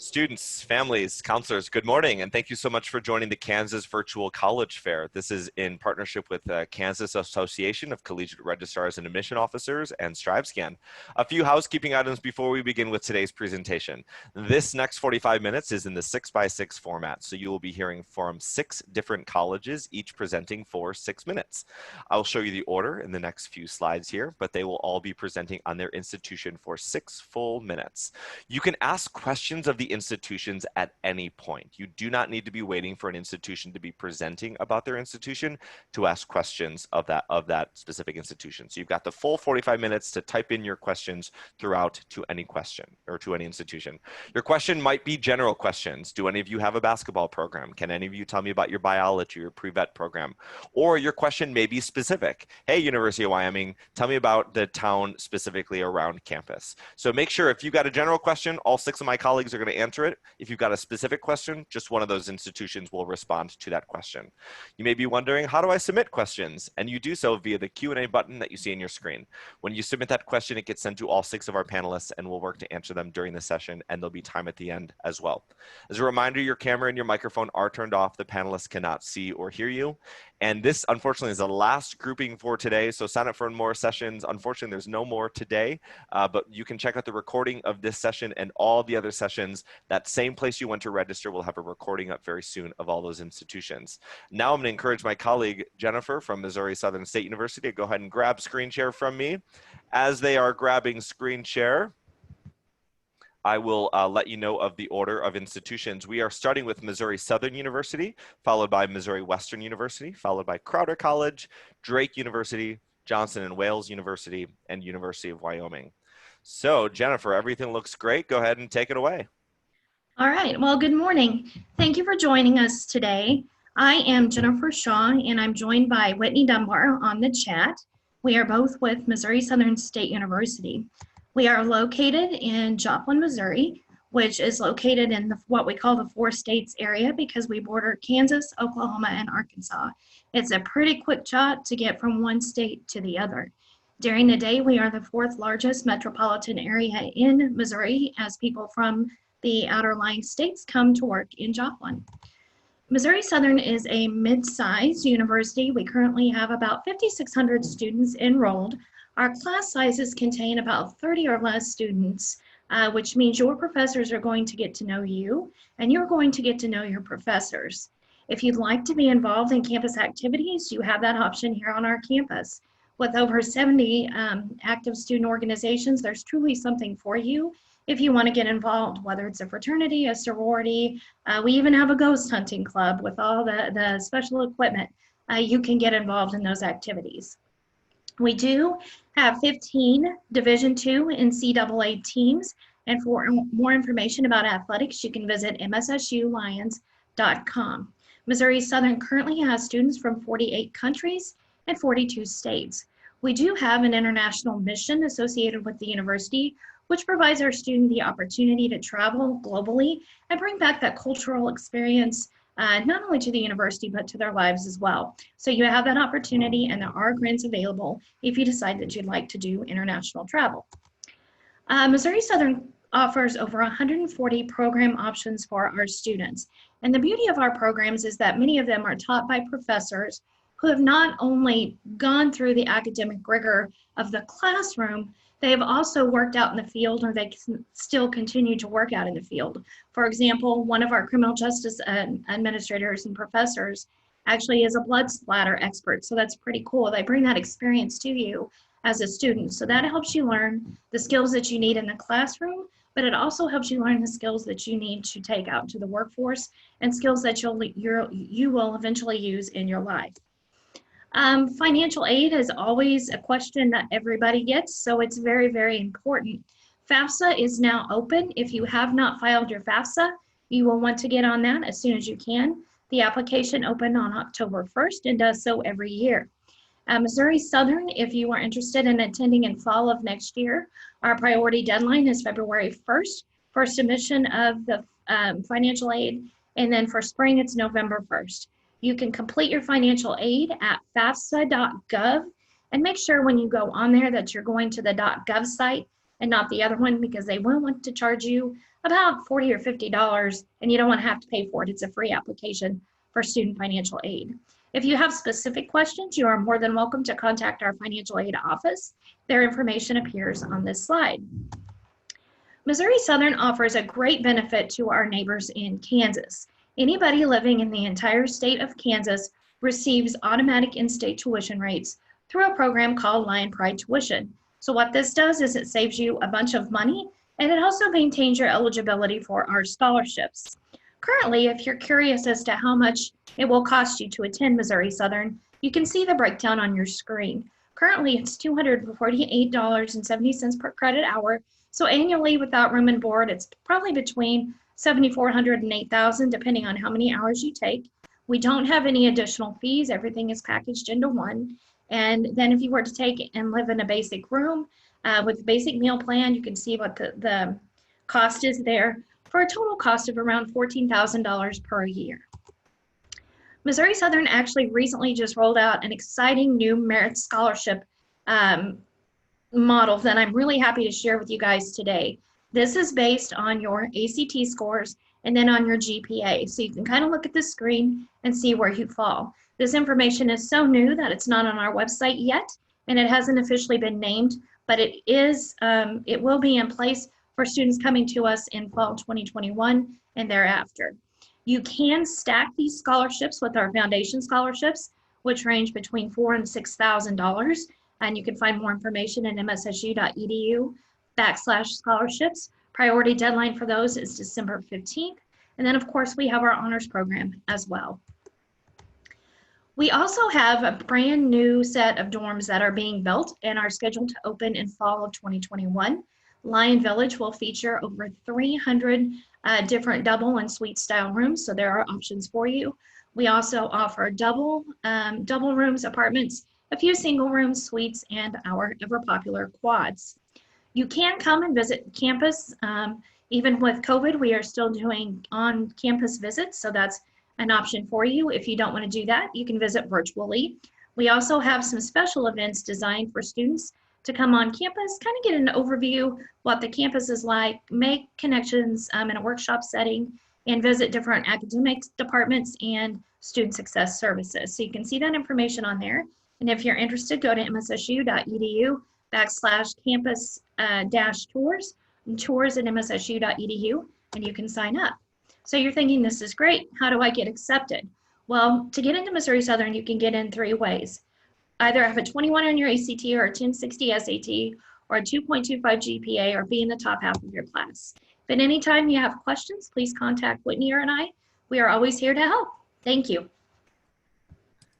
Students, families, counselors, good morning, and thank you so much for joining the Kansas Virtual College Fair. This is in partnership with the Kansas Association of Collegiate Registrars and Admission Officers and StriveScan. A few housekeeping items before we begin with today's presentation. This next 45 minutes is in the 6x6 format, so you will be hearing from 6 different colleges, each presenting for 6 minutes. I'll show you the order in the next few slides here, but they will all be presenting on their institution for 6 full minutes. You can ask questions of the institutions at any point. You do not need to be waiting for an institution to be presenting about their institution to ask questions of that specific institution. So you've got the full 45 minutes to type in your questions throughout to any question or to any institution. Your question might be general questions. Do any of you have a basketball program? Can any of you tell me about your biology or pre-vet program? Or your question may be specific. Hey, University of Wyoming, tell me about the town specifically around campus. So make sure if you've got a general question, all 6 of my colleagues are going to answer it. If you've got a specific question, just one of those institutions will respond to that question. You may be wondering, how do I submit questions? And you do so via the Q&A button that you see on your screen. When you submit that question, it gets sent to all 6 of our panelists, and we'll work to answer them during the session, and there'll be time at the end as well. As a reminder, your camera and your microphone are turned off. The panelists cannot see or hear you. And this, unfortunately, is the last grouping for today, so sign up for more sessions. Unfortunately, there's no more today, but you can check out the recording of this session and all the other sessions. That same place you went to register will have a recording up very soon of all those institutions. Now I'm going to encourage my colleague, Jennifer from Missouri Southern State University, to go ahead and grab screen share from me. As they are grabbing screen share, I will let you know of the order of institutions. We are starting with Missouri Southern University, followed by Missouri Western University, followed by Crowder College, Drake University, Johnson and Wales University, and University of Wyoming. So Jennifer, everything looks great. Go ahead and take it away. All right, well, good morning. Thank you for joining us today. I am Jennifer Shaw, and I'm joined by Whitney Dunbar on the chat. We are both with Missouri Southern State University. We are located in Joplin, Missouri, which is located in what we call the 4 states area because we border Kansas, Oklahoma, and Arkansas. It's a pretty quick shot to get from one state to the other. During the day, we are the 4th largest metropolitan area in Missouri as people from the outer lying states come to work in Joplin. Missouri Southern is a mid-sized university. We currently have about 5,600 students enrolled. Our class sizes contain about 30 or less students, which means your professors are going to get to know you, and you're going to get to know your professors. If you'd like to be involved in campus activities, you have that option here on our campus. With over 70 active student organizations, there's truly something for you if you want to get involved, whether it's a fraternity, a sorority. We even have a ghost hunting club with all the special equipment. You can get involved in those activities. We do have 15 Division II and NCAA teams, and for more information about athletics, you can visit mssulions.com. Missouri Southern currently has students from 48 countries and 42 states. We do have an international mission associated with the university, which provides our student the opportunity to travel globally and bring back that cultural experience not only to the university, but to their lives as well. So you have that opportunity, and there are grants available if you decide that you'd like to do international travel. Missouri Southern offers over 140 program options for our students. And the beauty of our programs is that many of them are taught by professors who have not only gone through the academic rigor of the classroom, they have also worked out in the field, or they can still continue to work out in the field. For example, one of our criminal justice administrators and professors actually is a blood splatter expert, so that's pretty cool. They bring that experience to you as a student, so that helps you learn the skills that you need in the classroom, but it also helps you learn the skills that you need to take out to the workforce and skills that you will eventually use in your life. Financial aid is always a question that everybody gets, so it's very, very important. FAFSA is now open. If you have not filed your FAFSA, you will want to get on that as soon as you can. The application opened on October 1st and does so every year. Missouri Southern, if you are interested in attending in fall of next year, our priority deadline is February 1st for submission of the financial aid, and then for spring it's November 1st. You can complete your financial aid at fafsa.gov, and make sure when you go on there that you're going to the .gov site and not the other one, because they will want to charge you about $40 or $50, and you don't want to have to pay for it. It's a free application for student financial aid. If you have specific questions, you are more than welcome to contact our financial aid office. Their information appears on this slide. Missouri Southern offers a great benefit to our neighbors in Kansas. Anybody living in the entire state of Kansas receives automatic in-state tuition rates through a program called Lion Pride Tuition. So what this does is it saves you a bunch of money, and it also maintains your eligibility for our scholarships. Currently, if you're curious as to how much it will cost you to attend Missouri Southern, you can see the breakdown on your screen. Currently, it's $248.70 per credit hour. So annually, without room and board, it's probably between $7,400 and $8,000, depending on how many hours you take. We don't have any additional fees. Everything is packaged into one. And then if you were to take and live in a basic room with a basic meal plan, you can see what the cost is there, for a total cost of around $14,000 per year. Missouri Southern actually recently just rolled out an exciting new merit scholarship model that I'm really happy to share with you guys today. This is based on your ACT scores and then on your GPA. So you can kind of look at the screen and see where you fall. This information is so new that it's not on our website yet, and it hasn't officially been named, but it will be in place for students coming to us in fall 2021 and thereafter. You can stack these scholarships with our foundation scholarships, which range between $4,000 and $6,000. And you can find more information at mssu.edu/scholarships. Priority deadline for those is December 15th. And then, of course, we have our honors program as well. We also have a brand new set of dorms that are being built and are scheduled to open in fall of 2021. Lion Village will feature over 300 different double and suite style rooms, so there are options for you. We also offer double rooms, apartments, a few single room suites, and our ever popular quads. You can come and visit campus. Even with COVID, we are still doing on-campus visits, so that's an option for you. If you don't want to do that, you can visit virtually. We also have some special events designed for students to come on campus, kind of get an overview what the campus is like, make connections in a workshop setting, and visit different academic departments and student success services. So you can see that information on there. And if you're interested, go to mssu.edu/campus-tours, tours at mssu.edu, and you can sign up. So you're thinking, this is great. How do I get accepted? Well, to get into Missouri Southern, you can get in 3 ways. Either have a 21 on your ACT or a 1060 SAT or a 2.25 GPA, or be in the top half of your class. If at any time you have questions, please contact Whitney or I. We are always here to help. Thank you.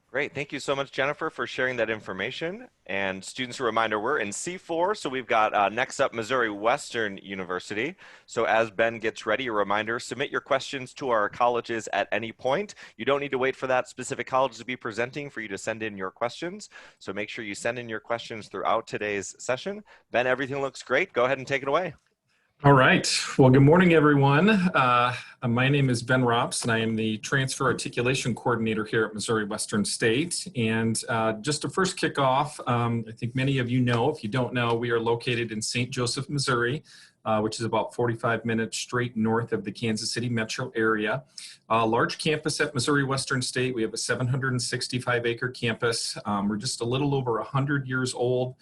Great. Thank you so much, Jennifer, for sharing that information. And students, a reminder, we're in C4, so we've got next up Missouri Western University. So as Ben gets ready, a reminder, submit your questions to our colleges at any point. You don't need to wait for that specific college to be presenting for you to send in your questions. So make sure you send in your questions throughout today's session. Ben, everything looks great. Go ahead and take it away. All right. Well, good morning, everyone. My name is Ben Rops, and I am the Transfer Articulation Coordinator here at Missouri Western State. And just to first kick off, I think many of you know, if you don't know, we are located in St. Joseph, Missouri, which is about 45 minutes straight north of the Kansas City metro area. Large campus at Missouri Western State. We have a 765-acre campus. We're just a little over 100 years old.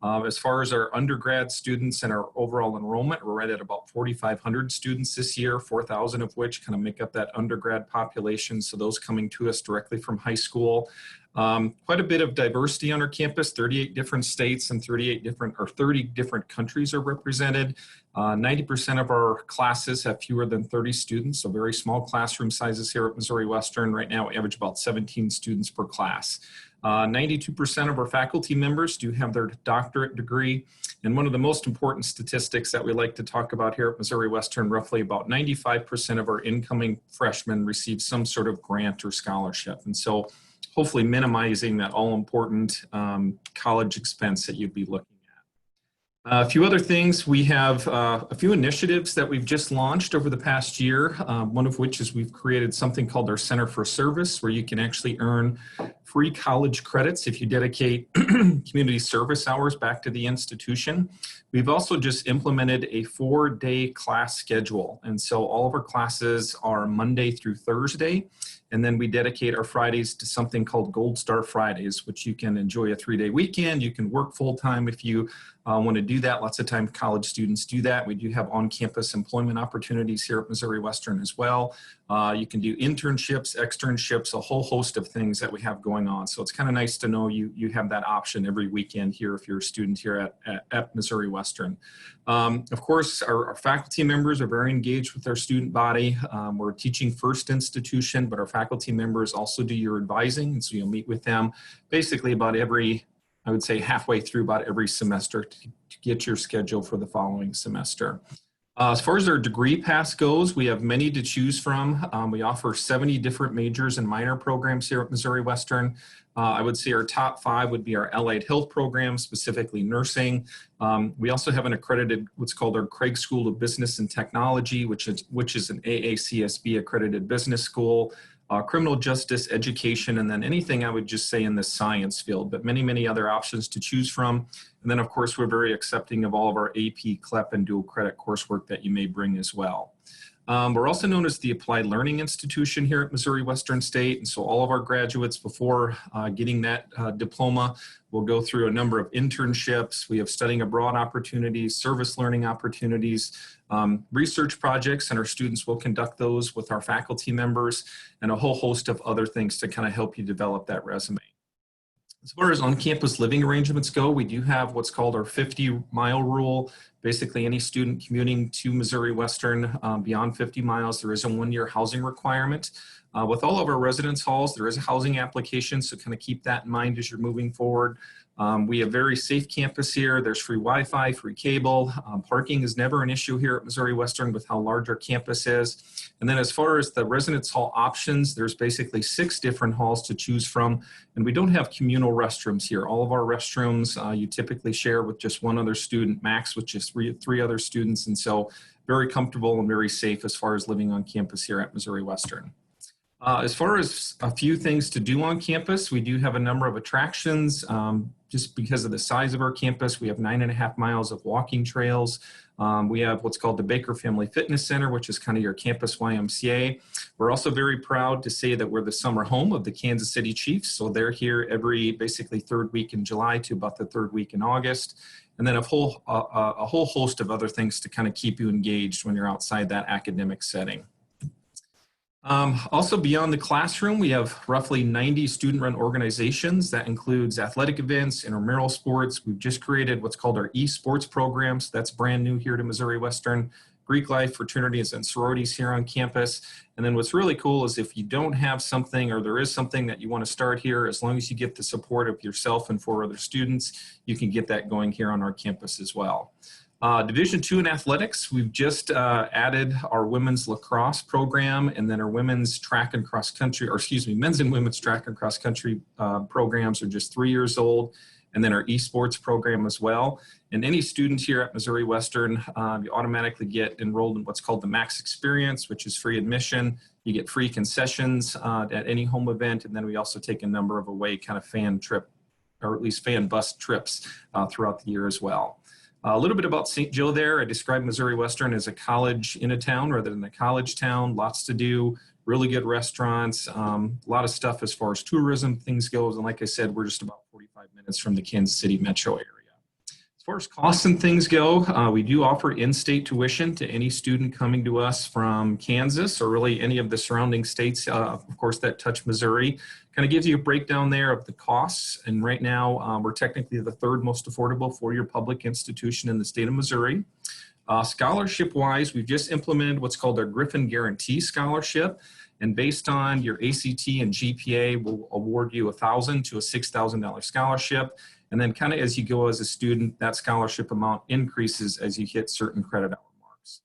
As far as our undergrad students and our overall enrollment, we're right at about 4,500 students this year, 4,000 of which kind of make up that undergrad population. So those coming to us directly from high school. Quite a bit of diversity on our campus, 38 different states and 30 different countries are represented. 90% of our classes have fewer than 30 students, so very small classroom sizes here at Missouri Western. Right now, we average about 17 students per class. 92% of our faculty members do have their doctorate degree. And one of the most important statistics that we like to talk about here at Missouri Western, roughly about 95% of our incoming freshmen receive some sort of grant or scholarship. And so hopefully minimizing that all-important college expense that you'd be looking at. A few other things, we have a few initiatives that we've just launched over the past year, one of which is we've created something called our Center for Service, where you can actually earn free college credits if you dedicate community service hours back to the institution. We've also just implemented a 4-day class schedule. And so all of our classes are Monday through Thursday. And then we dedicate our Fridays to something called Gold Star Fridays, which you can enjoy a 3-day weekend. You can work full-time if you want to do that. Lots of times college students do that. We do have on-campus employment opportunities here at Missouri Western as well. You can do internships, externships, a whole host of things that we have going on. So it's kind of nice to know you have that option every weekend here if you're a student here at Missouri Western. Of course, our faculty members are very engaged with our student body. We're a teaching first institution, but our faculty members also do your advising. And so you'll meet with them basically about I would say halfway through about every semester to get your schedule for the following semester. As far as our degree path goes, we have many to choose from. We offer 70 different majors and minor programs here at Missouri Western. I would say our top 5 would be our allied health program, specifically nursing. We also have an accredited, what's called our Craig School of Business and Technology, which is an AACSB accredited business school. Criminal justice, education, and then anything I would just say in the science field, but many, many other options to choose from. And then of course, we're very accepting of all of our AP, CLEP, and dual credit coursework that you may bring as well. We're also known as the Applied Learning Institution here at Missouri Western State. And so all of our graduates before getting that diploma will go through a number of internships. We have studying abroad opportunities, service learning opportunities, research projects, and our students will conduct those with our faculty members and a whole host of other things to kind of help you develop that resume. As far as on-campus living arrangements go, we do have what's called our 50-mile rule. Basically, any student commuting to Missouri Western beyond 50 miles, there is a 1-year housing requirement. With all of our residence halls, there is a housing application, so kind of keep that in mind as you're moving forward. We have very safe campus here. There's free Wi-Fi, free cable. Parking is never an issue here at Missouri Western with how large our campus is. And then as far as the residence hall options, there's basically 6 different halls to choose from. And we don't have communal restrooms here. All of our restrooms you typically share with just 1 other student, max with just three other students. And so very comfortable and very safe as far as living on campus here at Missouri Western. As far as a few things to do on campus, we do have a number of attractions. Just because of the size of our campus, we have 9.5 miles of walking trails. We have what's called the Baker Family Fitness Center, which is kind of your campus YMCA. We're also very proud to say that we're the summer home of the Kansas City Chiefs. So they're here every basically 3rd week in July to about the 3rd week in August. And then a whole host of other things to kind of keep you engaged when you're outside that academic setting. Also beyond the classroom, we have roughly 90 student-run organizations. That includes athletic events, intramural sports. We've just created what's called our esports programs. That's brand new here to Missouri Western. Greek life, fraternities, and sororities here on campus. And then what's really cool is if you don't have something or there is something that you want to start here, as long as you get the support of yourself and 4 other students, you can get that going here on our campus as well. Division II in athletics, we've just added our women's lacrosse program and then our women's track and cross country, or excuse me, men's and women's track and cross country programs are just 3 years old. And then our esports program as well. And any student here at Missouri Western, you automatically get enrolled in what's called the Max Experience, which is free admission. You get free concessions at any home event. And then we also take a number of away kind of fan trip, or at least fan bus trips throughout the year as well. A little bit about St. Joe there. I described Missouri Western as a college in a town rather than a college town. Lots to do, really good restaurants, a lot of stuff as far as tourism things goes. And like I said, we're just about 45 minutes from the Kansas City metro area. As far as costs and things go, we do offer in-state tuition to any student coming to us from Kansas or really any of the surrounding states, of course, that touch Missouri. Kind of gives you a breakdown there of the costs. And right now, we're technically the 3rd most affordable four-year public institution in the state of Missouri. Scholarship-wise, we've just implemented what's called our Griffin Guarantee Scholarship. And based on your ACT and GPA, we'll award you $1,000 to a $6,000 scholarship. And then kind of as you go as a student, that scholarship amount increases as you hit certain credit hour marks.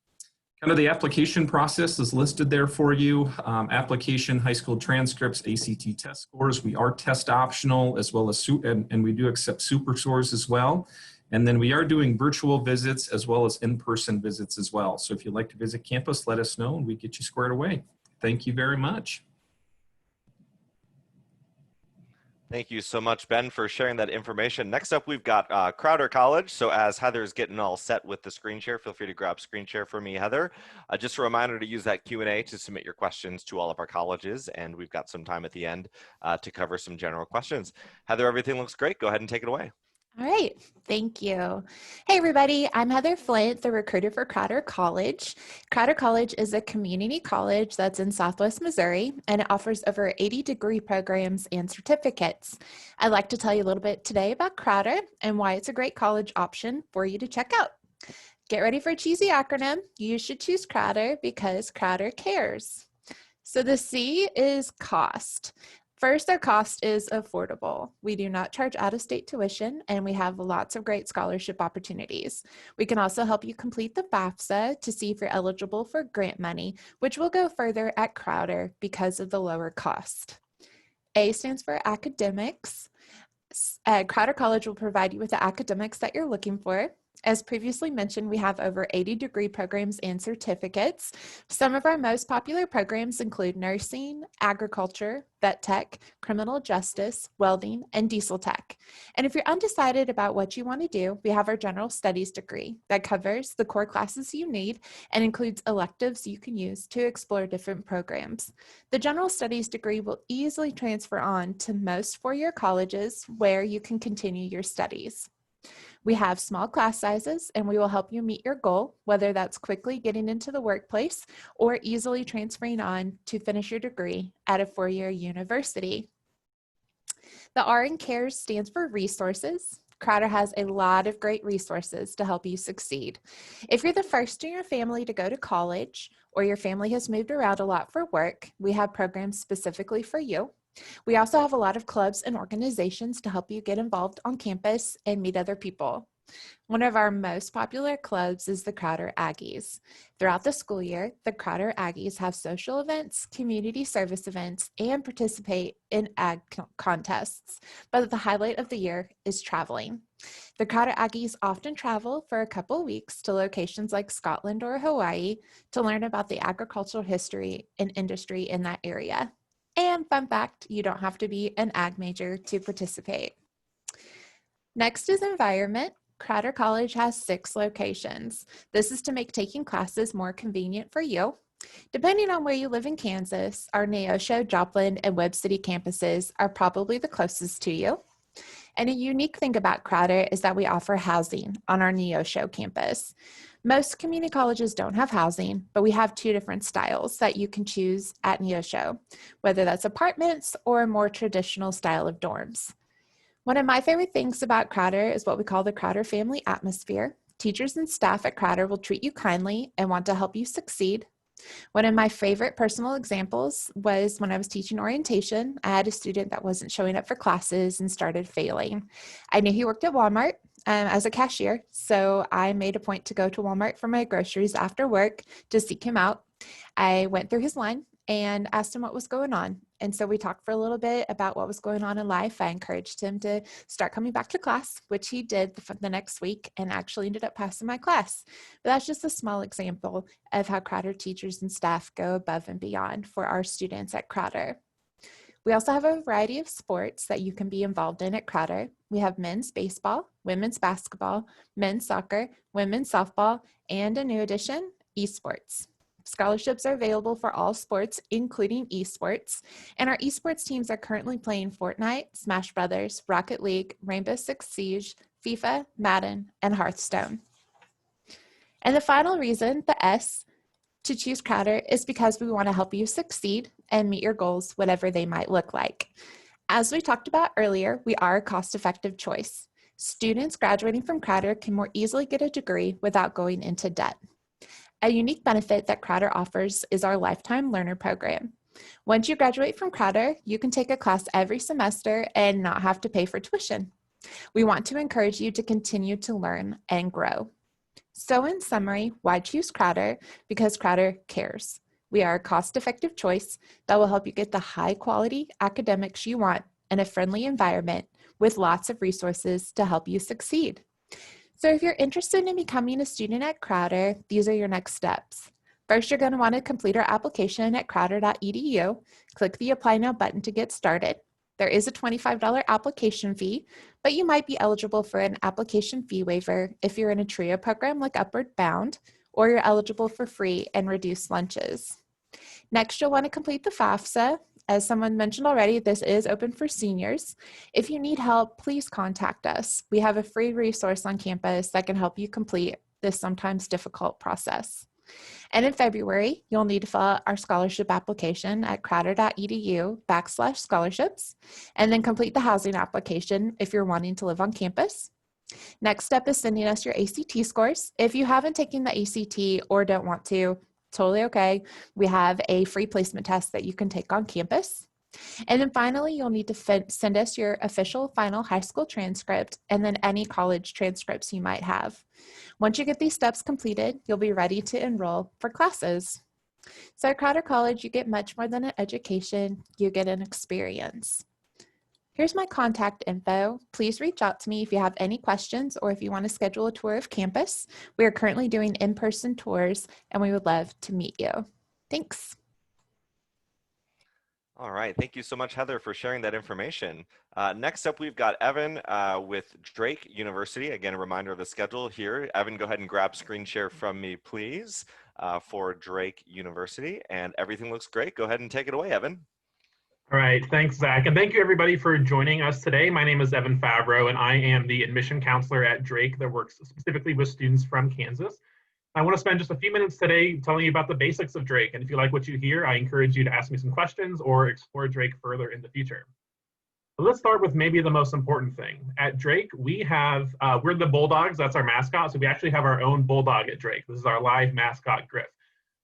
Kind of the application process is listed there for you. Application, high school transcripts, ACT test scores. We are test optional as well as, and we do accept super scores as well. And then we are doing virtual visits as well as in-person visits as well. So if you'd like to visit campus, let us know and we get you squared away. Thank you very much. Thank you so much, Ben, for sharing that information. Next up, we've got Crowder College. So as Heather's getting all set with the screen share, feel free to grab screen share for me, Heather. Just a reminder to use that Q&A to submit your questions to all of our colleges, and we've got some time at the end to cover some general questions. Heather, everything looks great. Go ahead and take it away. All right, thank you. Hey everybody, I'm Heather Flint, the recruiter for Crowder College. Crowder College is a community college that's in Southwest Missouri, and it offers over 80 degree programs and certificates. I'd like to tell you a little bit today about Crowder and why it's a great college option for you to check out. Get ready for a cheesy acronym. You should choose Crowder because Crowder cares. So the C is cost. First, our cost is affordable. We do not charge out-of-state tuition, and we have lots of great scholarship opportunities. We can also help you complete the FAFSA to see if you're eligible for grant money, which will go further at Crowder because of the lower cost. A stands for academics. Crowder College will provide you with the academics that you're looking for. As previously mentioned, we have over 80 degree programs and certificates. Some of our most popular programs include nursing, agriculture, vet tech, criminal justice, welding, and diesel tech. And if you're undecided about what you want to do, we have our general studies degree that covers the core classes you need and includes electives you can use to explore different programs. The general studies degree will easily transfer on to most four-year colleges where you can continue your studies. We have small class sizes, and we will help you meet your goal, whether that's quickly getting into the workplace or easily transferring on to finish your degree at a four-year university. The R in CARES stands for resources. Crowder has a lot of great resources to help you succeed. If you're the first in your family to go to college, or your family has moved around a lot for work, we have programs specifically for you. We also have a lot of clubs and organizations to help you get involved on campus and meet other people. One of our most popular clubs is the Crowder Aggies. Throughout the school year, the Crowder Aggies have social events, community service events, and participate in ag contests. But the highlight of the year is traveling. The Crowder Aggies often travel for a couple weeks to locations like Scotland or Hawaii to learn about the agricultural history and industry in that area. And fun fact, you don't have to be an ag major to participate. Next is environment. Crowder College has 6 locations. This is to make taking classes more convenient for you. Depending on where you live in Kansas, our Neosho, Joplin, and Webb City campuses are probably the closest to you. And a unique thing about Crowder is that we offer housing on our Neosho campus. Most community colleges don't have housing, but we have 2 different styles that you can choose at Neosho, whether that's apartments or a more traditional style of dorms. One of my favorite things about Crowder is what we call the Crowder family atmosphere. Teachers and staff at Crowder will treat you kindly and want to help you succeed. One of my favorite personal examples was when I was teaching orientation. I had a student that wasn't showing up for classes and started failing. I knew he worked at Walmart as a cashier, so I made a point to go to Walmart for my groceries after work to seek him out. I went through his line and asked him what was going on. And so we talked for a little bit about what was going on in life. I encouraged him to start coming back to class, which he did the next week and actually ended up passing my class. But that's just a small example of how Crowder teachers and staff go above and beyond for our students at Crowder. We also have a variety of sports that you can be involved in at Crowder. We have men's baseball, women's basketball, men's soccer, women's softball, and a new addition, esports. Scholarships are available for all sports, including esports, and our esports teams are currently playing Fortnite, Smash Brothers, Rocket League, Rainbow Six Siege, FIFA, Madden, and Hearthstone. And the final reason, the S, to choose Crowder is because we want to help you succeed and meet your goals, whatever they might look like. As we talked about earlier, we are a cost-effective choice. Students graduating from Crowder can more easily get a degree without going into debt. A unique benefit that Crowder offers is our Lifetime Learner Program. Once you graduate from Crowder, you can take a class every semester and not have to pay for tuition. We want to encourage you to continue to learn and grow. So in summary, why choose Crowder? Because Crowder cares. We are a cost-effective choice that will help you get the high-quality academics you want in a friendly environment with lots of resources to help you succeed. So if you're interested in becoming a student at Crowder, these are your next steps. First, you're going to want to complete our application at crowder.edu. Click the Apply Now button to get started. There is a $25 application fee, but you might be eligible for an application fee waiver if you're in a TRIO program like Upward Bound, or you're eligible for free and reduced lunches. Next, you'll want to complete the FAFSA. As someone mentioned already, this is open for seniors. If you need help, please contact us. We have a free resource on campus that can help you complete this sometimes difficult process. And in February, you'll need to fill out our scholarship application at crowder.edu/scholarships, and then complete the housing application if you're wanting to live on campus. Next step is sending us your ACT scores. If you haven't taken the ACT or don't want to, totally okay. We have a free placement test that you can take on campus. And then finally, you'll need to send us your official final high school transcript and then any college transcripts you might have. Once you get these steps completed, you'll be ready to enroll for classes. So at Crowder College, you get much more than an education, you get an experience. Here's my contact info. Please reach out to me if you have any questions or if you want to schedule a tour of campus. We are currently doing in-person tours and we would love to meet you. Thanks. All right, thank you so much, Heather, for sharing that information. Next up, we've got Evan with Drake University. Again, a reminder of the schedule here. Evan, go ahead and grab screen share from me, please, for Drake University. And everything looks great. Go ahead and take it away, Evan. All right, thanks, Zach. And thank you, everybody, for joining us today. My name is Evan Favreau, and I am the admission counselor at Drake that works specifically with students from Kansas. I want to spend just a few minutes today telling you about the basics of Drake. And if you like what you hear, I encourage you to ask me some questions or explore Drake further in the future. But let's start with maybe the most important thing. At Drake, we have, we're the Bulldogs, that's our mascot. So we actually have our own Bulldog at Drake. This is our live mascot, Griff.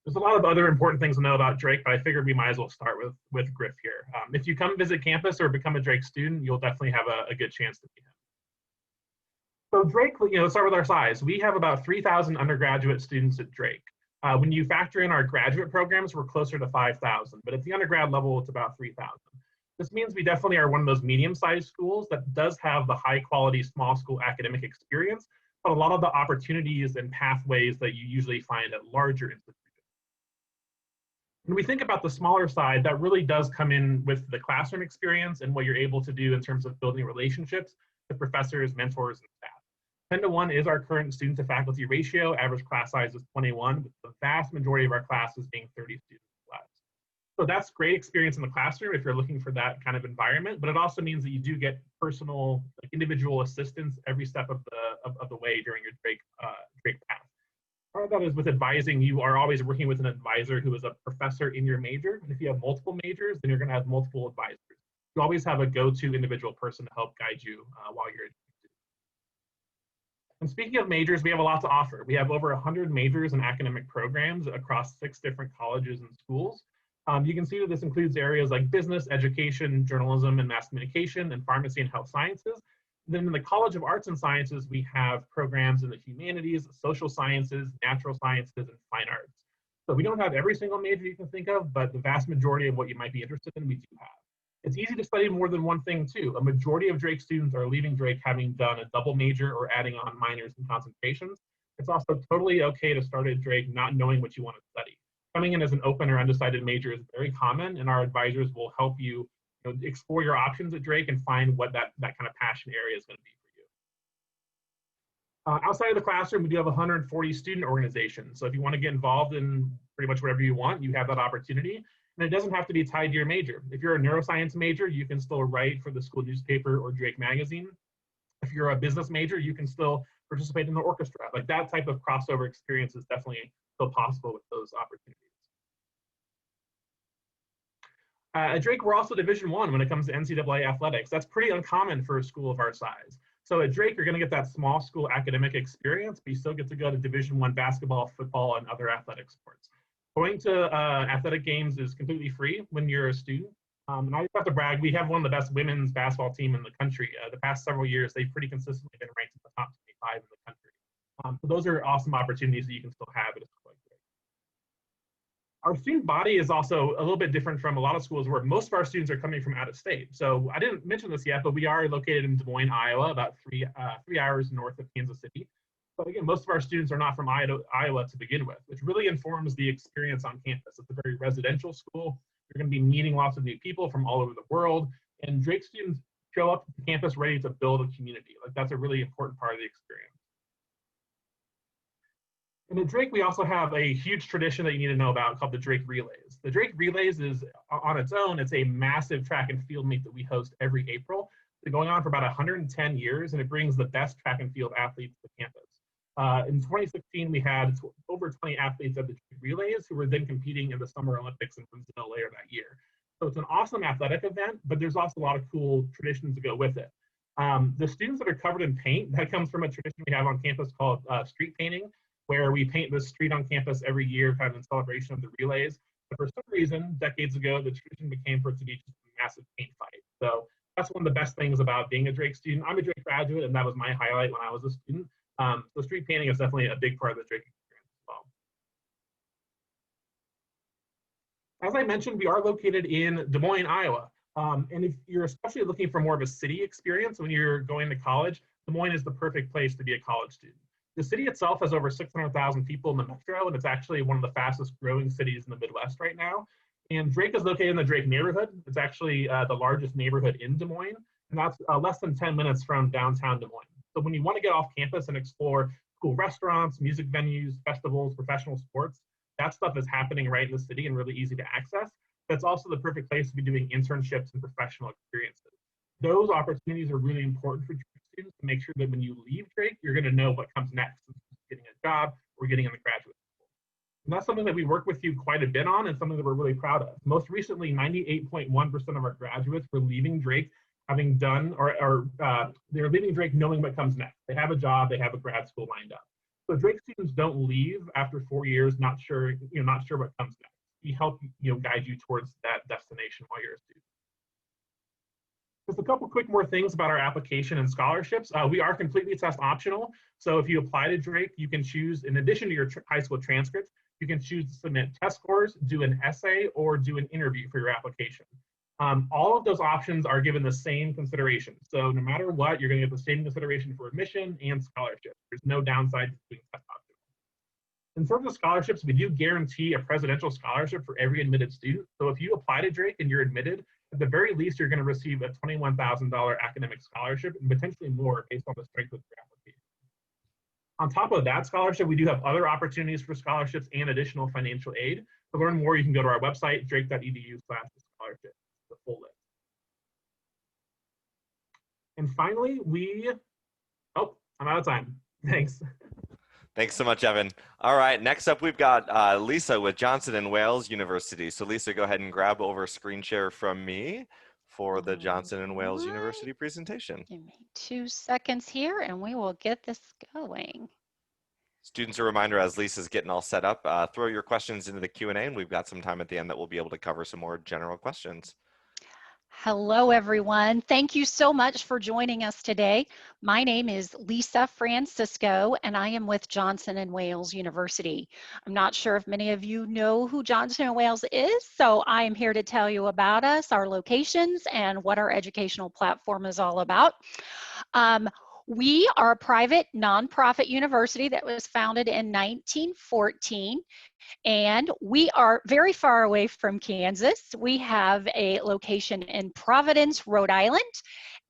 There's a lot of other important things to know about Drake, but I figured we might as well start with Griff here. If you come visit campus or become a Drake student, you'll definitely have a good chance to meet him. So Drake, let's start with our size. We have about 3,000 undergraduate students at Drake. When you factor in our graduate programs, we're closer to 5,000, but at the undergrad level, it's about 3,000. This means we definitely are one of those medium-sized schools that does have the high-quality small school academic experience, but a lot of the opportunities and pathways that you usually find at larger institutions. When we think about the smaller side, that really does come in with the classroom experience and what you're able to do in terms of building relationships with professors, mentors, and staff. 10-to-1 is our current student to faculty ratio. Average class size is 21, with the vast majority of our classes being 30 students less. So that's great experience in the classroom if you're looking for that kind of environment, but it also means that you do get personal, individual assistance every step of the way during your Drake path. Part of that is with advising. You are always working with an advisor who is a professor in your major. And if you have multiple majors, then you're going to have multiple advisors. You always have a go-to individual person to help guide you while you're in. And speaking of majors, we have a lot to offer. We have over 100 majors and academic programs across 6 different colleges and schools. You can see that this includes areas like business, education, journalism, and mass communication, and pharmacy and health sciences. Then in the College of Arts and Sciences, we have programs in the humanities, social sciences, natural sciences, and fine arts. So we don't have every single major you can think of, but the vast majority of what you might be interested in, we do have. It's easy to study more than one thing too. A majority of Drake students are leaving Drake having done a double major or adding on minors and concentrations. It's also totally okay to start at Drake not knowing what you want to study. Coming in as an open or undecided major is very common, and our advisors will help you explore your options at Drake and find what that kind of passion area is going to be for you. Outside of the classroom, we do have 140 student organizations. So if you want to get involved in pretty much whatever you want, you have that opportunity. And it doesn't have to be tied to your major. If you're a neuroscience major, you can still write for the school newspaper or Drake magazine. If you're a business major, you can still participate in the orchestra. Like that type of crossover experience is definitely still possible with those opportunities. At Drake, we're also Division I when it comes to NCAA athletics. That's pretty uncommon for a school of our size. So at Drake, you're going to get that small school academic experience, but you still get to go to Division I basketball, football, and other athletic sports. Going to athletic games is completely free when you're a student. And I just have to brag, we have one of the best women's basketball team in the country. The past several years, they've pretty consistently been ranked in the top 25 in the country. So those are awesome opportunities that you can still have at a school like Drake. Our student body is also a little bit different from a lot of schools where most of our students are coming from out of state. So I didn't mention this yet, but we are located in Des Moines, Iowa, about three hours north of Kansas City. But again, most of our students are not from Iowa to begin with, which really informs the experience on campus. It's a very residential school. You're going to be meeting lots of new people from all over the world, And Drake students show up to campus ready to build a community. Like, that's a really important part of the experience. And at Drake, we also have a huge tradition that you need to know about called the Drake Relays. The Drake Relays is, on its own, it's a massive track and field meet that we host every April. It's been going on for about 110 years, and it brings the best track and field athletes to campus. In 2016, we had over 20 athletes at the Drake Relays who were then competing in the Summer Olympics in Brazil later that year. So it's an awesome athletic event, but there's also a lot of cool traditions to go with it. The students that are covered in paint, that comes from a tradition we have on campus called street painting, where we paint the street on campus every year, kind of in celebration of the relays. But for some reason, decades ago, the tradition became for it to be just a massive paint fight. So that's one of the best things about being a Drake student. I'm a Drake graduate, and that was my highlight when I was a student. So street painting is definitely a big part of the Drake experience as well. As I mentioned, we are located in Des Moines, Iowa. And if you're especially looking for more of a city experience when you're going to college, Des Moines is the perfect place to be a college student. The city itself has over 600,000 people in the metro, and it's actually one of the fastest growing cities in the Midwest right now. And Drake is located in the Drake neighborhood. It's actually the largest neighborhood in Des Moines, and that's less than 10 minutes from downtown Des Moines. So when you want to get off campus and explore cool restaurants, music venues, festivals, professional sports, that stuff is happening right in the city and really easy to access. That's also the perfect place to be doing internships and professional experiences. Those opportunities are really important for students to make sure that when you leave Drake, you're going to know what comes next, getting a job or getting in the graduate school. And that's something that we work with you quite a bit on and something that we're really proud of. Most recently, 98.1% of our graduates were leaving Drake having done, or they're leaving Drake knowing what comes next. They have a job, they have a grad school lined up. So Drake students don't leave after 4 years not sure what comes next. We help guide you towards that destination while you're a student. Just a couple quick more things about our application and scholarships. We are completely test optional. So if you apply to Drake, you can choose, in addition to your high school transcript, you can choose to submit test scores, do an essay, or do an interview for your application. All of those options are given the same consideration. So no matter what, you're going to get the same consideration for admission and scholarship. There's no downside to doing test optional. In terms of scholarships, we do guarantee a presidential scholarship for every admitted student. So if you apply to Drake and you're admitted, at the very least, you're going to receive a $21,000 academic scholarship and potentially more based on the strength of your application. On top of that scholarship, we do have other opportunities for scholarships and additional financial aid. To learn more, you can go to our website, drake.edu/scholarship, the full list. And finally, I'm out of time. Thanks. Thanks so much, Evan. All right, next up we've got Lisa with Johnson & Wales University. So Lisa, go ahead and grab over screen share from me for the Johnson & Wales University presentation. Give me 2 seconds here and we will get this going. Students, a reminder as Lisa's getting all set up, throw your questions into the Q&A and we've got some time at the end that we'll be able to cover some more general questions. Hello, everyone. Thank you so much for joining us today. My name is Lisa Francisco, and I am with Johnson & Wales University. I'm not sure if many of you know who Johnson & Wales is, so I am here to tell you about us, our locations, and what our educational platform is all about. We are a private nonprofit university that was founded in 1914. And we are very far away from Kansas. We have a location in Providence, Rhode Island,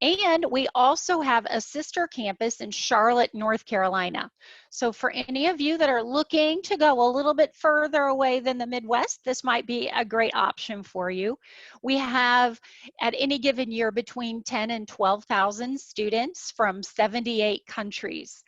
and we also have a sister campus in Charlotte, North Carolina. So for any of you that are looking to go a little bit further away than the Midwest, this might be a great option for you. We have at any given year between 10 and 12,000 students from 78 countries.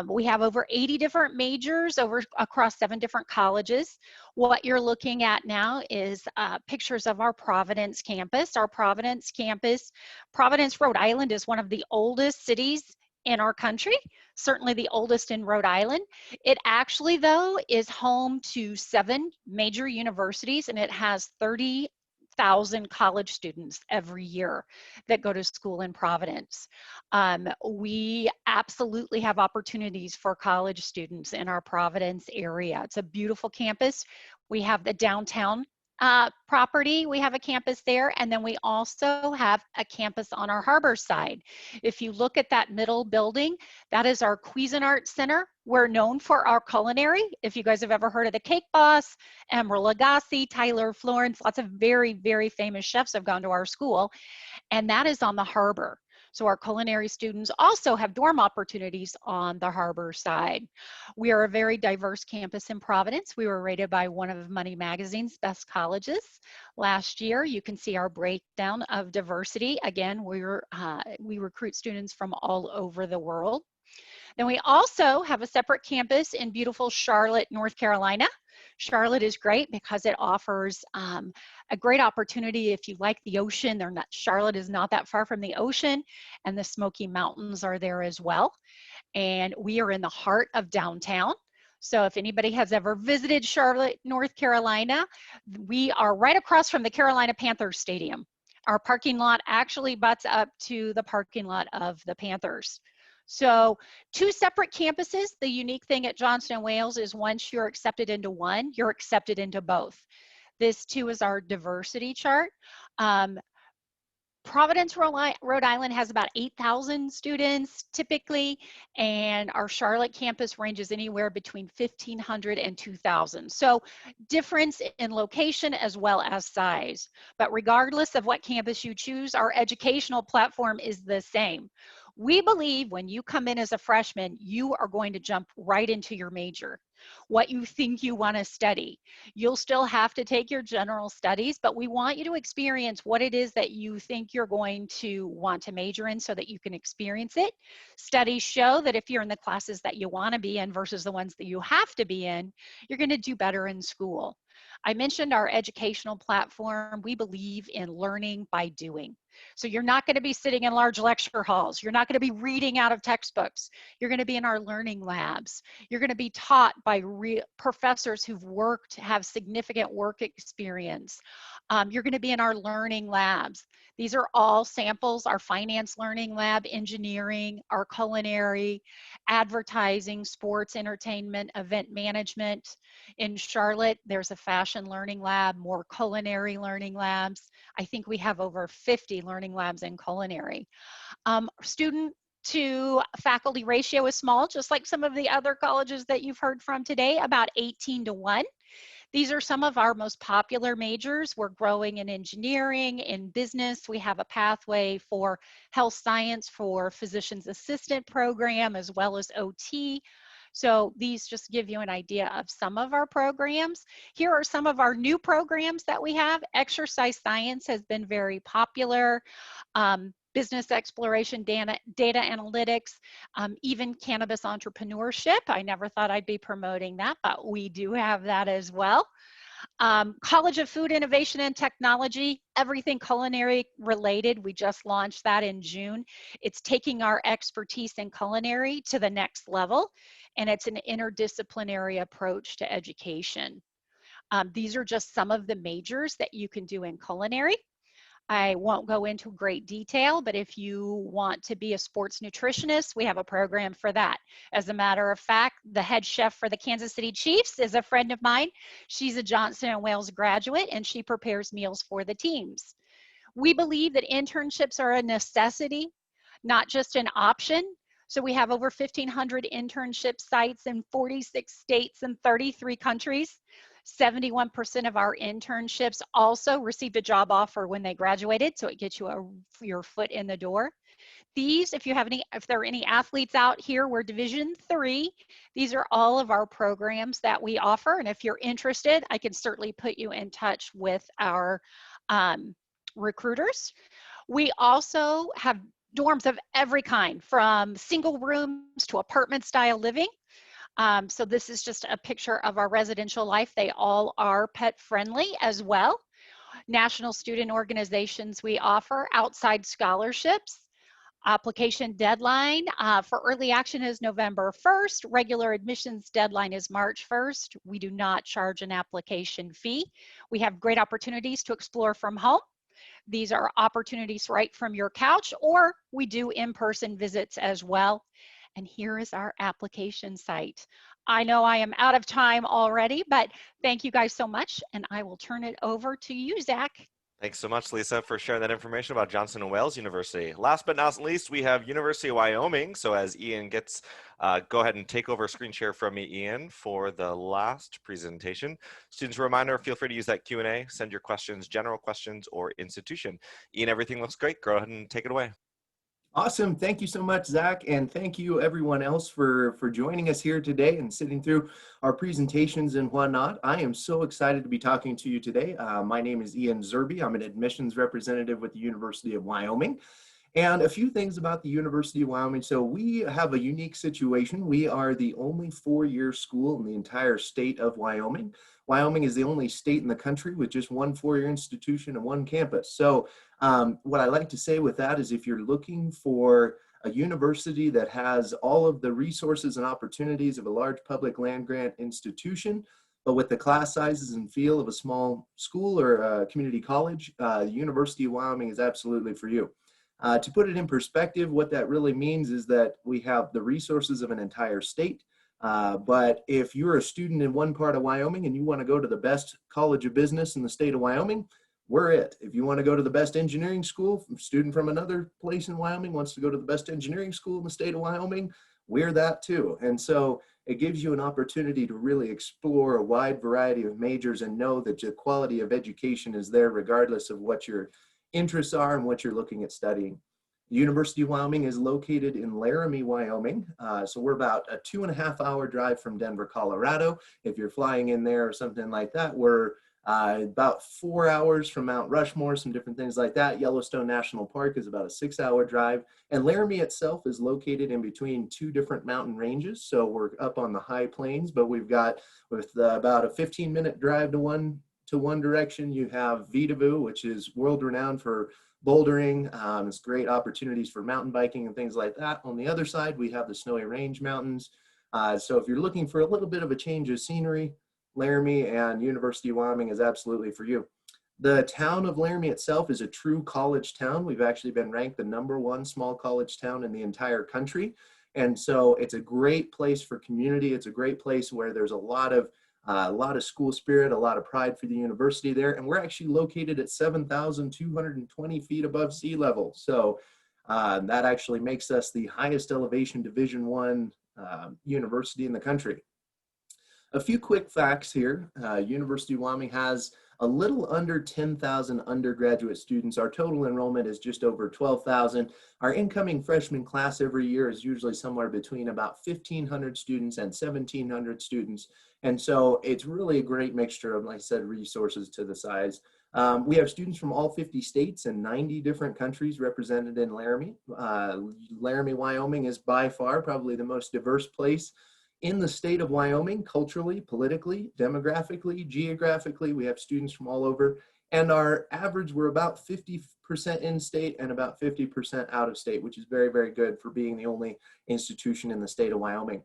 We have over 80 different majors across 7 different colleges. What you're looking at now is pictures of our Providence campus. Our Providence campus, Providence, Rhode Island is one of the oldest cities in our country, certainly the oldest in Rhode Island. It actually, though, is home to 7 major universities, and it has 30,000 college students every year that go to school in Providence. We absolutely have opportunities for college students in our Providence area. It's a beautiful campus. We have the downtown property, we have a campus there, and then we also have a campus on our harbor side. If you look at that middle building, that is our Cuisinart Center. We're known for our culinary. If you guys have ever heard of the Cake Boss, Emeril Lagasse, Tyler Florence, lots of very, very famous chefs have gone to our school, and that is on the harbor. So our culinary students also have dorm opportunities on the harbor side. We are a very diverse campus in Providence. We were rated by one of Money Magazine's best colleges last year. You can see our breakdown of diversity. Again, we recruit students from all over the world. Then we also have a separate campus in beautiful Charlotte, North Carolina. Charlotte is great because it offers a great opportunity if you like the ocean. Charlotte is not that far from the ocean, and the Smoky Mountains are there as well. And we are in the heart of downtown. So if anybody has ever visited Charlotte, North Carolina, we are right across from the Carolina Panthers Stadium. Our parking lot actually butts up to the parking lot of the Panthers. So 2 separate campuses. The unique thing at Johnson & Wales is once you're accepted into one, you're accepted into both. This too is our diversity chart. Providence, Rhode Island has about 8,000 students typically, and our Charlotte campus ranges anywhere between 1,500 and 2,000. So difference in location as well as size. But regardless of what campus you choose, our educational platform is the same. We believe when you come in as a freshman, you are going to jump right into your major, what you think you want to study. You'll still have to take your general studies, but we want you to experience what it is that you think you're going to want to major in so that you can experience it. Studies show that if you're in the classes that you want to be in versus the ones that you have to be in, you're going to do better in school. I mentioned our educational platform. We believe in learning by doing. So you're not going to be sitting in large lecture halls. You're not going to be reading out of textbooks. You're going to be in our learning labs. You're going to be taught by professors who've have significant work experience. You're going to be in our learning labs. These are all samples: our finance learning lab, engineering, our culinary, advertising, sports, entertainment, event management. In Charlotte, there's a fashion learning lab, more culinary learning labs. I think we have over 50 learning labs in culinary. Student to faculty ratio is small, just like some of the other colleges that you've heard from today, about 18:1. These are some of our most popular majors. We're growing in engineering, in business. We have a pathway for health science for physician's assistant program, as well as OT. So these just give you an idea of some of our programs. Here are some of our new programs that we have. Exercise science has been very popular. Business exploration, data analytics, even cannabis entrepreneurship. I never thought I'd be promoting that, but we do have that as well. College of Food Innovation and Technology, everything culinary related. We just launched that in June. It's taking our expertise in culinary to the next level, and it's an interdisciplinary approach to education. These are just some of the majors that you can do in culinary. I won't go into great detail, but if you want to be a sports nutritionist, we have a program for that. As a matter of fact, the head chef for the Kansas City Chiefs is a friend of mine. She's a Johnson & Wales graduate, and she prepares meals for the teams. We believe that internships are a necessity, not just an option. So we have over 1,500 internship sites in 46 states and 33 countries. 71% of our internships also received a job offer when they graduated, so it gets you your foot in the door. These, if there are any athletes out here, we're Division III. These are all of our programs that we offer, and if you're interested, I can certainly put you in touch with our recruiters. We also have dorms of every kind, from single rooms to apartment style living. So this is just a picture of our residential life. They all are pet friendly as well. National student organizations we offer, outside scholarships. Application deadline for early action is November 1st. Regular admissions deadline is March 1st. We do not charge an application fee. We have great opportunities to explore from home. These are opportunities right from your couch, or we do in-person visits as well. And here is our application site. I know I am out of time already, but thank you guys so much. And I will turn it over to you, Zach. Thanks so much, Lisa, for sharing that information about Johnson & Wales University. Last but not least, we have University of Wyoming. So as Ian gets, go ahead and take over screen share from me, Ian, for the last presentation. Students, a reminder, feel free to use that Q&A, send your questions, general questions, or institution. Ian, everything looks great. Go ahead and take it away. Awesome. Thank you so much, Zach. And thank you everyone else for joining us here today and sitting through our presentations and whatnot. I am so excited to be talking to you today. My name is Ian Zerby. I'm an admissions representative with the University of Wyoming. And a few things about the University of Wyoming. So we have a unique situation. We are the only four-year school in the entire state of Wyoming. Wyoming is the only state in the country with just one four-year institution and one campus. So what I like to say with that is if you're looking for a university that has all of the resources and opportunities of a large public land grant institution, but with the class sizes and feel of a small school or a community college, the University of Wyoming is absolutely for you. To put it in perspective, what that really means is that we have the resources of an entire state. But if you're a student in one part of Wyoming and you want to go to the best college of business in the state of Wyoming, we're it. If you want to go to the best engineering school, a student from another place in Wyoming wants to go to the best engineering school in the state of Wyoming, we're that too. And so it gives you an opportunity to really explore a wide variety of majors and know that the quality of education is there regardless of what your interests are and what you're looking at studying. The University of Wyoming is located in Laramie, Wyoming. So we're about a 2.5-hour drive from Denver, Colorado. If you're flying in there or something like that, we're about 4 hours from Mount Rushmore, some different things like that. Yellowstone National Park is about a 6-hour drive. And Laramie itself is located in between two different mountain ranges. So we're up on the high plains, but we've got with about a 15-minute drive to one direction, you have Vidavoo, which is world renowned for bouldering. It's great opportunities for mountain biking and things like that. On the other side, we have the Snowy Range Mountains. So if you're looking for a little bit of a change of scenery, Laramie and University of Wyoming is absolutely for you. The town of Laramie itself is a true college town. We've actually been ranked the #1 small college town in the entire country. And so it's a great place for community. It's a great place where there's a lot of school spirit, a lot of pride for the university there. And we're actually located at 7,220 feet above sea level. So that actually makes us the highest elevation Division I university in the country. A few quick facts here. University of Wyoming has a little under 10,000 undergraduate students. Our total enrollment is just over 12,000. Our incoming freshman class every year is usually somewhere between about 1,500 students and 1,700 students. And so it's really a great mixture of, like I said, resources to the size. We have students from all 50 states and 90 different countries represented in Laramie. Laramie, Wyoming is by far probably the most diverse place in the state of Wyoming, culturally, politically, demographically, geographically. We have students from all over, and our average, we're about 50% in-state and about 50% out of state, which is very, very good for being the only institution in the state of Wyoming.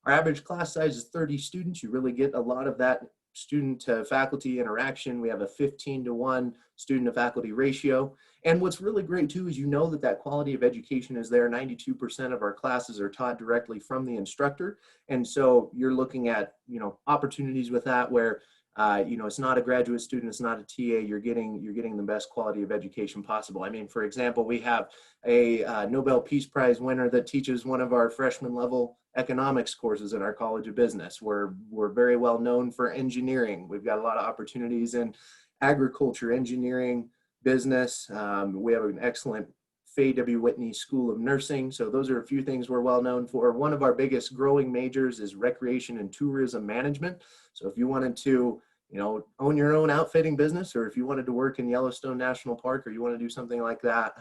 Our average class size is 30 students. You really get a lot of that student to faculty interaction. We have a 15-to-1 student to faculty ratio. And what's really great too is that quality of education is there. 92% of our classes are taught directly from the instructor. And so you're looking at, opportunities with that where, it's not a graduate student, it's not a TA, you're getting the best quality of education possible. I mean, for example, we have a Nobel Peace Prize winner that teaches one of our freshman level economics courses in our College of Business. We're very well known for engineering. We've got a lot of opportunities in agriculture, engineering, business. We have an excellent Faye W. Whitney School of Nursing. So those are a few things we're well known for. One of our biggest growing majors is recreation and tourism management. So if you wanted to, own your own outfitting business, or if you wanted to work in Yellowstone National Park, or you want to do something like that,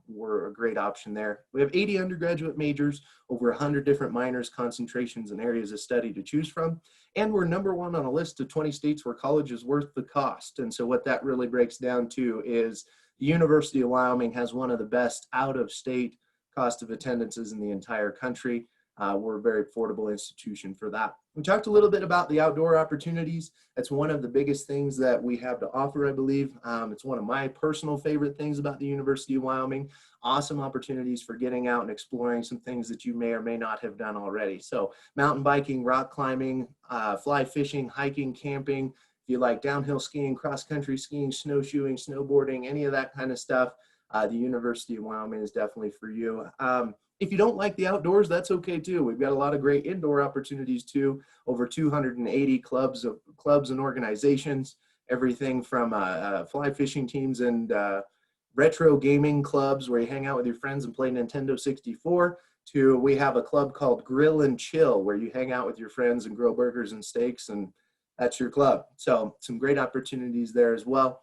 we're a great option there. We have 80 undergraduate majors, over 100 different minors, concentrations, and areas of study to choose from. And we're #1 on a list of 20 states where college is worth the cost. And so what that really breaks down to is the University of Wyoming has one of the best out-of-state cost of attendances in the entire country. We're a very affordable institution for that. We talked a little bit about the outdoor opportunities. That's one of the biggest things that we have to offer, I believe. It's one of my personal favorite things about the University of Wyoming. Awesome opportunities for getting out and exploring some things that you may or may not have done already. So mountain biking, rock climbing, fly fishing, hiking, camping. If you like downhill skiing, cross-country skiing, snowshoeing, snowboarding, any of that kind of stuff, the University of Wyoming is definitely for you. If you don't like the outdoors, that's okay too. We've got a lot of great indoor opportunities too. Over 280 clubs and organizations, everything from fly fishing teams and retro gaming clubs where you hang out with your friends and play Nintendo 64, to we have a club called Grill and Chill where you hang out with your friends and grill burgers and steaks, and that's your club. So some great opportunities there as well.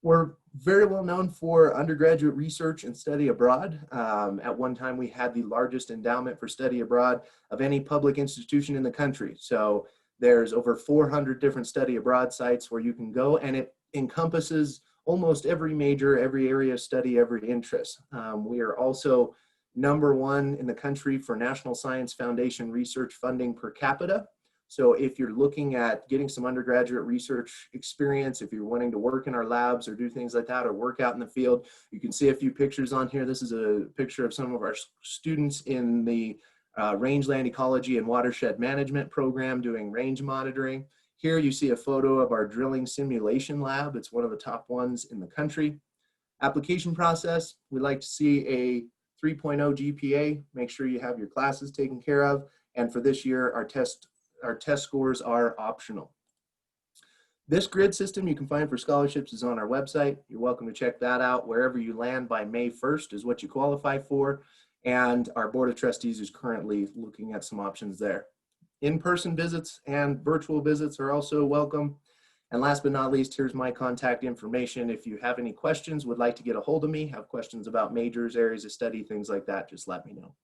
We're very well known for undergraduate research and study abroad. At one time, we had the largest endowment for study abroad of any public institution in the country. So there's over 400 different study abroad sites where you can go, and it encompasses almost every major, every area of study, every interest. We are also #1 in the country for National Science Foundation research funding per capita. So if you're looking at getting some undergraduate research experience, if you're wanting to work in our labs or do things like that or work out in the field, you can see a few pictures on here. This is a picture of some of our students in the Rangeland Ecology and Watershed Management program doing range monitoring. Here you see a photo of our drilling simulation lab. It's one of the top ones in the country. Application process, we like to see a 3.0 GPA. Make sure you have your classes taken care of. And for this year, our test scores are optional. This grid system you can find for scholarships is on our website. You're welcome to check that out. Wherever you land by May 1st is what you qualify for. And our Board of Trustees is currently looking at some options there. In-person visits and virtual visits are also welcome. And last but not least, here's my contact information. If you have any questions, would like to get a hold of me, have questions about majors, areas of study, things like that, just let me know.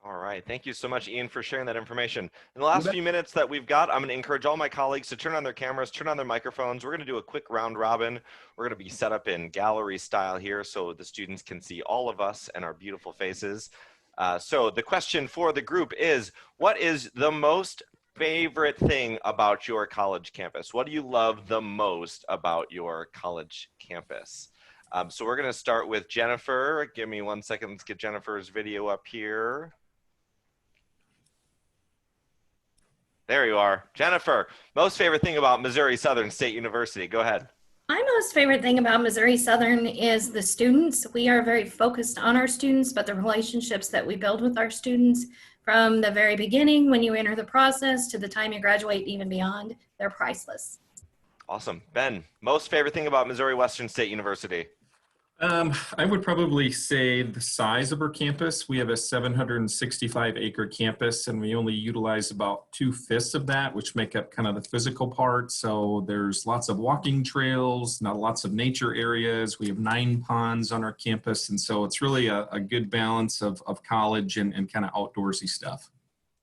All right. Thank you so much, Ian, for sharing that information. In the last few minutes that we've got, I'm going to encourage all my colleagues to turn on their cameras, turn on their microphones. We're going to do a quick round robin. We're going to be set up in gallery style here so the students can see all of us and our beautiful faces. So the question for the group is, what is the most favorite thing about your college campus? What do you love the most about your college campus? So we're going to start with Jennifer. Give me 1 second. Let's get Jennifer's video up here. There you are. Jennifer, most favorite thing about Missouri Southern State University. Go ahead. My most favorite thing about Missouri Southern is the students. We are very focused on our students, but the relationships that we build with our students from the very beginning, when you enter the process, to the time you graduate, even beyond, they're priceless. Awesome. Ben, most favorite thing about Missouri Western State University? I would probably say the size of our campus. We have a 765-acre campus, and we only utilize about 2/5 of that, which make up kind of the physical part. So there's lots of walking trails, not lots of nature areas. We have 9 ponds on our campus, and so it's really a good balance of college and kind of outdoorsy stuff.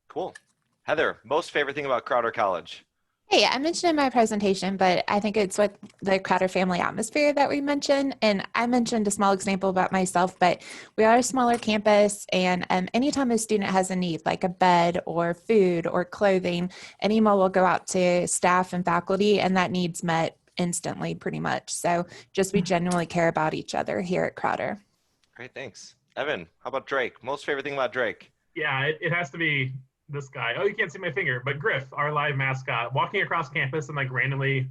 Cool. Heather, most favorite thing about Crowder College? Hey, I mentioned in my presentation, but I think it's what the Crowder family atmosphere that we mentioned. And I mentioned a small example about myself, but we are a smaller campus. And anytime a student has a need, like a bed or food or clothing, an email will go out to staff and faculty, and that need's met instantly pretty much. So just we genuinely care about each other here at Crowder. Great, thanks. Evan, how about Drake? Most favorite thing about Drake? Yeah, it has to be this guy. Oh, you can't see my finger, but Griff, our live mascot, walking across campus and like randomly,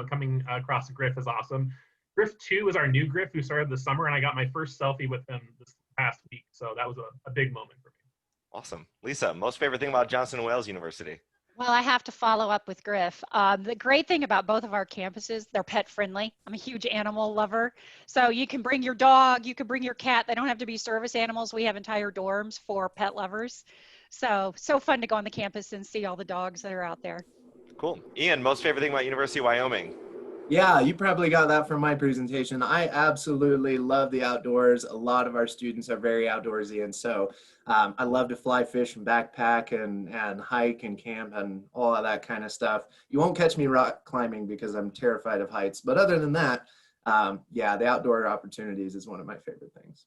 coming across a Griff is awesome. Griff 2 is our new Griff who started this summer, and I got my first selfie with him this past week. So that was a big moment for me. Awesome. Lisa, most favorite thing about Johnson & Wales University? Well, I have to follow up with Griff. The great thing about both of our campuses, they're pet friendly. I'm a huge animal lover. So you can bring your dog, you can bring your cat. They don't have to be service animals. We have entire dorms for pet lovers. So fun to go on the campus and see all the dogs that are out there. Cool. Ian, most favorite thing about University of Wyoming? Yeah, you probably got that from my presentation. I absolutely love the outdoors. A lot of our students are very outdoorsy, and so I love to fly, fish, and backpack and hike and camp and all of that kind of stuff. You won't catch me rock climbing because I'm terrified of heights, but other than that, yeah, the outdoor opportunities is one of my favorite things.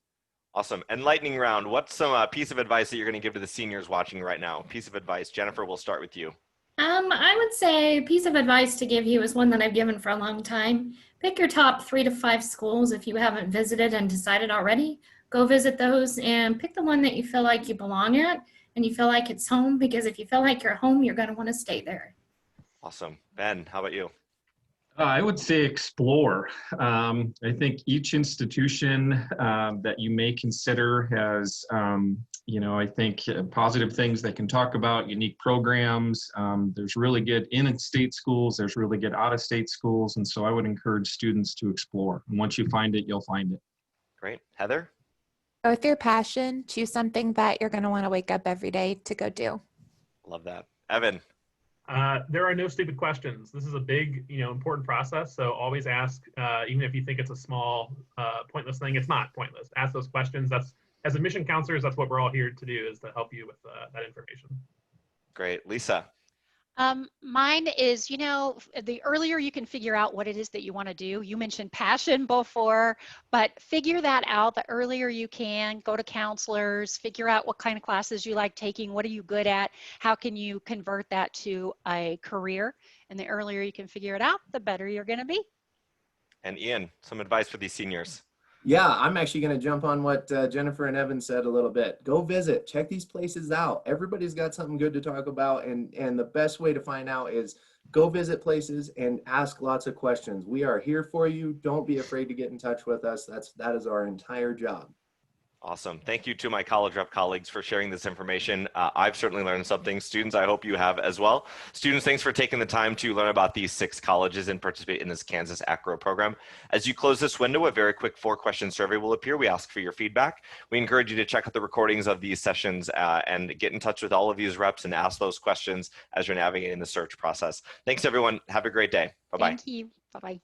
Awesome. And lightning round, what's some piece of advice that you're going to give to the seniors watching right now? Piece of advice. Jennifer, we'll start with you. I would say a piece of advice to give you is one that I've given for a long time. Pick your top 3 to 5 schools if you haven't visited and decided already. Go visit those and pick the one that you feel like you belong at and you feel like it's home, because if you feel like you're home, you're going to want to stay there. Awesome. Ben, how about you? I would say explore. I think each institution that you may consider has, I think positive things they can talk about, unique programs. There's really good in-state schools, there's really good out-of-state schools, and so I would encourage students to explore. And once you find it, you'll find it. Great. Heather? Go with your passion. Choose something that you're going to want to wake up every day to go do. Love that. Evan? There are no stupid questions. This is a big, important process. So always ask, even if you think it's a small, pointless thing, it's not pointless. Ask those questions. As admission counselors, that's what we're all here to do, is to help you with that information. Great. Lisa? Mine is, the earlier you can figure out what it is that you want to do. You mentioned passion before, but figure that out the earlier you can. Go to counselors, figure out what kind of classes you like taking, what are you good at, how can you convert that to a career, and the earlier you can figure it out, the better you're going to be. And Ian, some advice for these seniors? Yeah, I'm actually going to jump on what Jennifer and Evan said a little bit. Go visit, check these places out. Everybody's got something good to talk about, and the best way to find out is go visit places and ask lots of questions. We are here for you. Don't be afraid to get in touch with us. That is our entire job. Awesome. Thank you to my college rep colleagues for sharing this information. I've certainly learned something. Students, I hope you have as well. Students, thanks for taking the time to learn about these 6 colleges and participate in this Kansas ACRO program. As you close this window, a very quick 4-question survey will appear. We ask for your feedback. We encourage you to check out the recordings of these sessions and get in touch with all of these reps and ask those questions as you're navigating the search process. Thanks, everyone. Have a great day. Bye-bye. Thank you. Bye-bye.